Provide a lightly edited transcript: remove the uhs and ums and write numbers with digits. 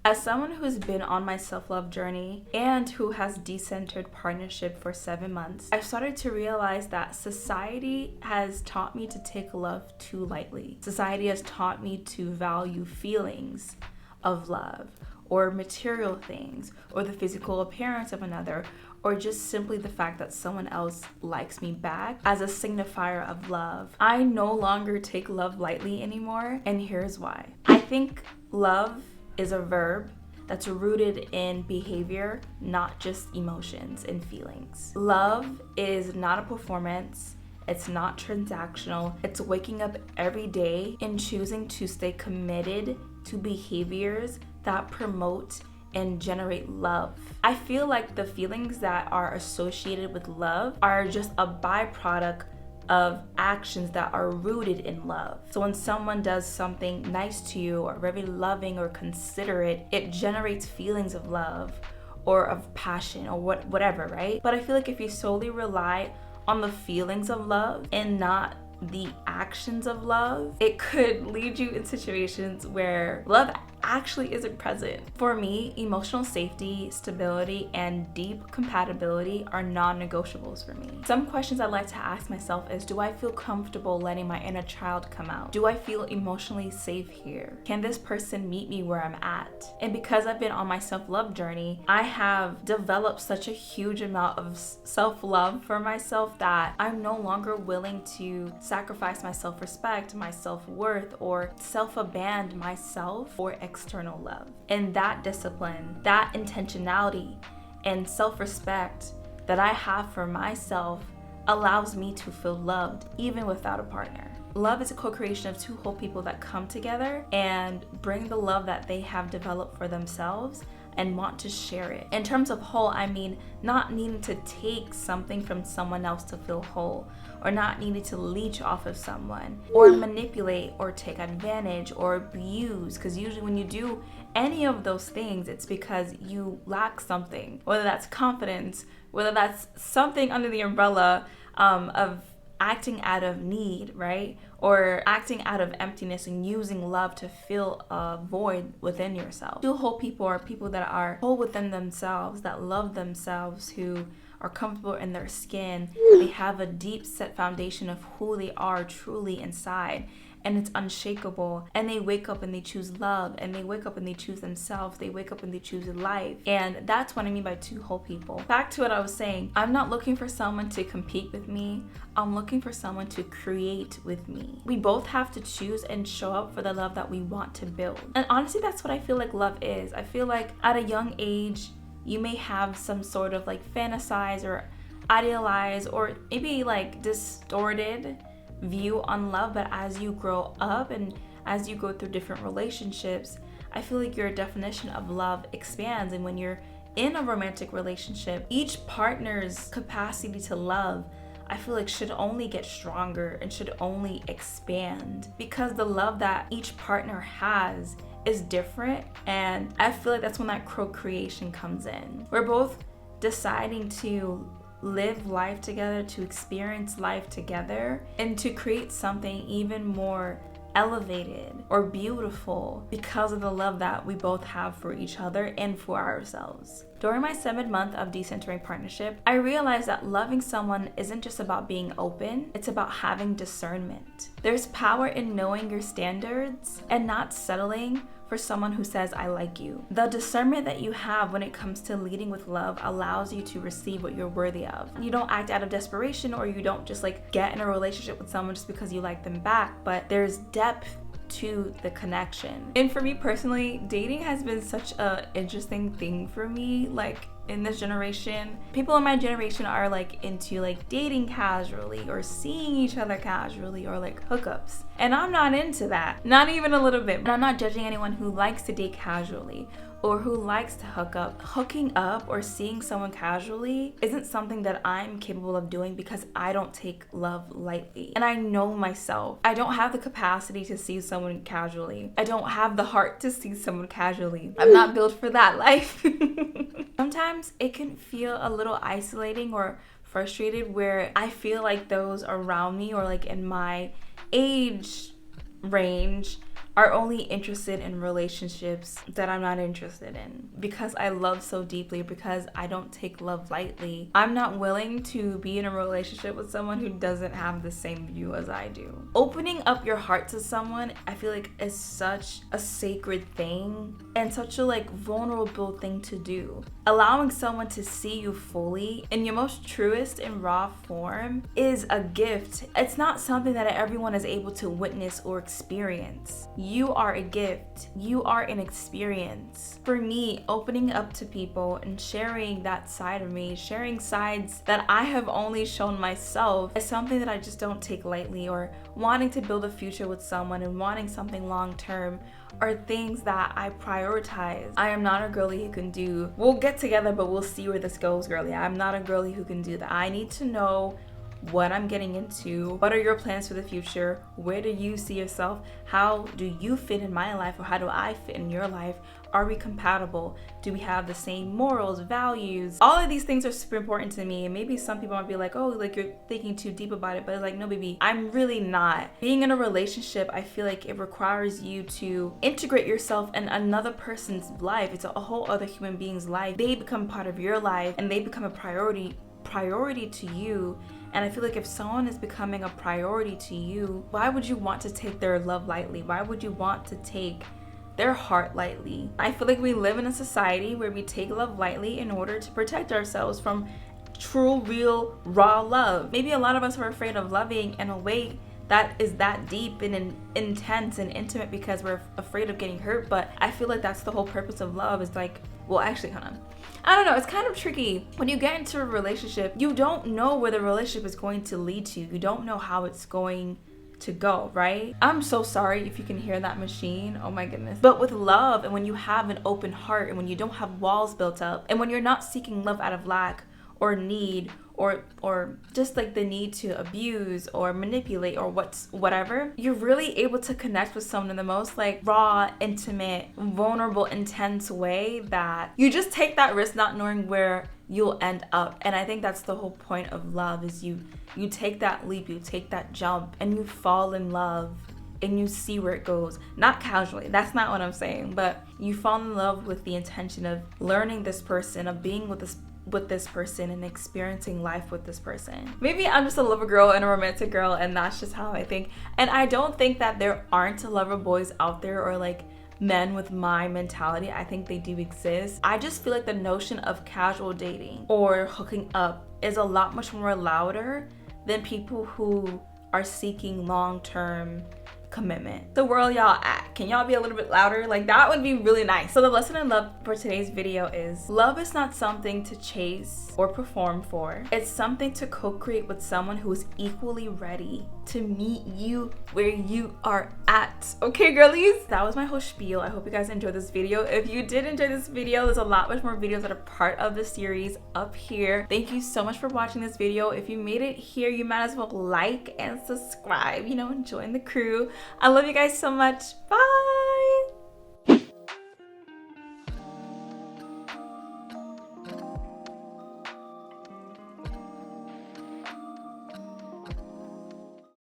As someone who's been on my self-love journey and who has decentered partnership for 7 months, I've started to realize that society has taught me to take love too lightly. Society has taught me to value feelings of love, or material things, or the physical appearance of another, or just simply the fact that someone else likes me back as a signifier of love. I no longer take love lightly anymore, and here's why. I think love is a verb that's rooted in behavior, not just emotions and feelings. Love is not a performance. It's not transactional. It's waking up every day and choosing to stay committed to behaviors that promote and generate love. I feel like the feelings that are associated with love are just a byproduct of actions that are rooted in love. So when someone does something nice to you or very loving or considerate, it generates feelings of love or of passion or whatever, right? But I feel like if you solely rely on the feelings of love and not the actions of love, it could lead you in situations where love actually isn't present. For me, emotional safety, stability, and deep compatibility are non-negotiables for me. Some questions I like to ask myself is, do I feel comfortable letting my inner child come out? Do I feel emotionally safe here? Can this person meet me where I'm at? And because I've been on my self-love journey, I have developed such a huge amount of self-love for myself that I'm no longer willing to sacrifice my self-respect, my self-worth, or self-abandon myself for external love. And that discipline, that intentionality, and self-respect that I have for myself allows me to feel loved even without a partner. Love is a co-creation of two whole people that come together and bring the love that they have developed for themselves and want to share it. In terms of whole, I mean not needing to take something from someone else to feel whole, or not needing to leech off of someone, or manipulate, or take advantage, or abuse. Because usually when you do any of those things, it's because you lack something, whether that's confidence, whether that's something under the umbrella of acting out of need, right? Or acting out of emptiness and using love to fill a void within yourself. Two whole people are people that are whole within themselves, that love themselves, who are comfortable in their skin. They have a deep set foundation of who they are truly inside, and it's unshakable. And they wake up and they choose love, and they wake up and they choose themselves. They wake up and they choose life. And that's what I mean by two whole people. Back to what I was saying, I'm not looking for someone to compete with me. I'm looking for someone to create with me. We both have to choose and show up for the love that we want to build. And honestly, that's what I feel like love is. I feel like at a young age, you may have some sort of like fantasize or idealize or maybe like distorted view on love, but as you grow up and as you go through different relationships, I feel like your definition of love expands. And when you're in a romantic relationship, each partner's capacity to love, I feel like, should only get stronger and should only expand, because the love that each partner has is different. And I feel like that's when that co-creation comes in. We're both deciding to live life together, to experience life together, and to create something even more elevated or beautiful because of the love that we both have for each other and for ourselves. During my 7th month of decentering partnership, I realized that loving someone isn't just about being open, it's about having discernment. There's power in knowing your standards and not settling for someone who says, I like you. The discernment that you have when it comes to leading with love allows you to receive what you're worthy of. You don't act out of desperation, or you don't just like get in a relationship with someone just because you like them back, but there's depth to the connection. And for me personally, dating has been such an interesting thing for me. Like in this generation, people in my generation are like into like dating casually or seeing each other casually or like hookups. And I'm not into that, not even a little bit. And I'm not judging anyone who likes to date casually or who likes to hook up. Hooking up or seeing someone casually isn't something that I'm capable of doing because I don't take love lightly. And I know myself. I don't have the capacity to see someone casually. I don't have the heart to see someone casually. I'm not built for that life. Sometimes it can feel a little isolating or frustrated where I feel like those around me or like in my age range are only interested in relationships that I'm not interested in. Because I love so deeply, because I don't take love lightly, I'm not willing to be in a relationship with someone who doesn't have the same view as I do. Opening up your heart to someone, I feel like is such a sacred thing and such a vulnerable thing to do. Allowing someone to see you fully in your most truest and raw form is a gift. It's not something that everyone is able to witness or experience. You are a gift. You are an experience. For me, opening up to people and sharing that side of me, sharing sides that I have only shown myself, is something that I just don't take lightly. Or wanting to build a future with someone and wanting something long term are things that I prioritize. I am not a girly who can do, we'll get together but we'll see where this goes, girly. I'm not a girly who can do that. I need to know what I'm getting into. What are your plans for the future? Where do you see yourself? How do you fit in my life, or how do I fit in your life? Are we compatible? Do we have the same morals, values? All of these things are super important to me. And maybe some people might be like, oh, you're thinking too deep about it. But it's like, no, baby, I'm really not. Being in a relationship, I feel like it requires you to integrate yourself in another person's life. It's a whole other human being's life. They become part of your life and they become a priority to you. And I feel like if someone is becoming a priority to you, why would you want to take their love lightly? Why would you want to take their heart lightly? I feel like we live in a society where we take love lightly in order to protect ourselves from true, real, raw love. Maybe a lot of us are afraid of loving in a way that is that deep and intense and intimate because we're afraid of getting hurt. But I feel like that's the whole purpose of love, is well, actually, hold on. I don't know, it's kind of tricky. When you get into a relationship, you don't know where the relationship is going to lead to. You don't know how it's going to go, right? I'm so sorry if you can hear that machine. Oh my goodness. But with love, and when you have an open heart, and when you don't have walls built up, and when you're not seeking love out of lack or need, or just the need to abuse or manipulate or whatever, you're really able to connect with someone in the most raw, intimate, vulnerable, intense way that you just take that risk not knowing where you'll end up. And I think that's the whole point of love, is you take that leap, you take that jump, and you fall in love and you see where it goes. Not casually, that's not what I'm saying, but you fall in love with the intention of learning this person, of being with this person and experiencing life with this person. Maybe I'm just a lover girl and a romantic girl, and that's just how I think. And I don't think that there aren't lover boys out there, or men with my mentality. I think they do exist. I just feel like the notion of casual dating or hooking up is a lot much more louder than people who are seeking long-term commitment. So where are y'all at? Can y'all be a little bit louder? That would be really nice. So the lesson in love for today's video is, love is not something to chase or perform for. It's something to co-create with someone who is equally ready to meet you where you are at. Okay, girlies? That was my whole spiel. I hope you guys enjoyed this video. If you did enjoy this video, there's a lot much more videos that are part of the series up here. Thank you so much for watching this video. If you made it here, you might as well like and subscribe, join the crew. I love you guys so much. Bye.